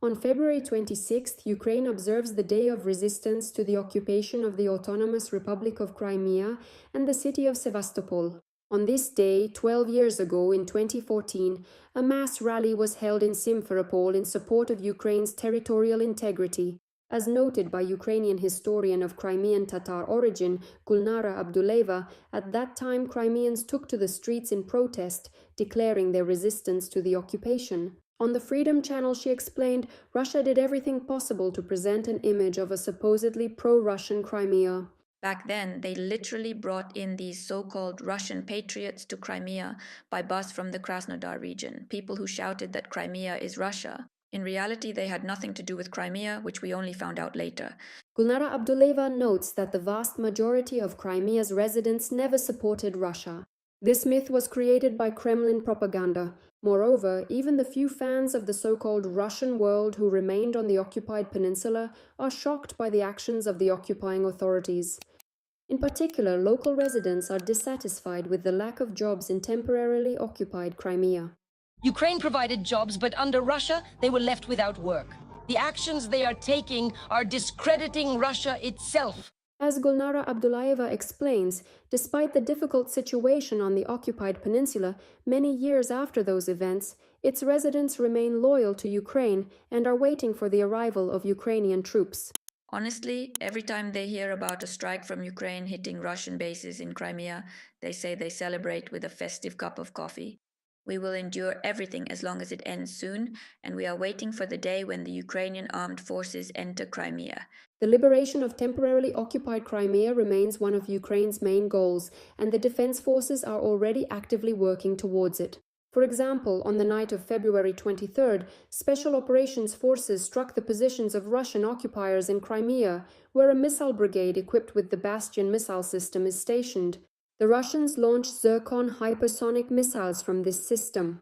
On February 26th, Ukraine observes the Day of Resistance to the occupation of the Autonomous Republic of Crimea and the city of Sevastopol. On this day, 12 years ago, in 2014, a mass rally was held in Simferopol in support of Ukraine's territorial integrity. As noted by Ukrainian historian of Crimean Tatar origin, Gulnara Abduleva, at that time Crimeans took to the streets in protest, declaring their resistance to the occupation. On the Freedom Channel, she explained Russia did everything possible to present an image of a supposedly pro-Russian Crimea. Back then, they literally brought in these so-called Russian patriots to Crimea by bus from the Krasnodar region, people who shouted that Crimea is Russia. In reality, they had nothing to do with Crimea, which we only found out later. Gulnara Abduleva notes that the vast majority of Crimea's residents never supported Russia. This myth was created by Kremlin propaganda. Moreover, even the few fans of the so-called Russian world who remained on the occupied peninsula are shocked by the actions of the occupying authorities. In particular, local residents are dissatisfied with the lack of jobs in temporarily occupied Crimea. Ukraine provided jobs, but under Russia, they were left without work. The actions they are taking are discrediting Russia itself. As Gulnara Abdullaeva explains, despite the difficult situation on the occupied peninsula, many years after those events, its residents remain loyal to Ukraine and are waiting for the arrival of Ukrainian troops. Honestly, every time they hear about a strike from Ukraine hitting Russian bases in Crimea, they say they celebrate with a festive cup of coffee. We will endure everything as long as it ends soon, and we are waiting for the day when the Ukrainian armed forces enter Crimea. The liberation of temporarily occupied Crimea remains one of Ukraine's main goals, and the defense forces are already actively working towards it. For example, on the night of February 23rd, Special Operations Forces struck the positions of Russian occupiers in Crimea, where a missile brigade equipped with the Bastion missile system is stationed. The Russians launched Zircon hypersonic missiles from this system.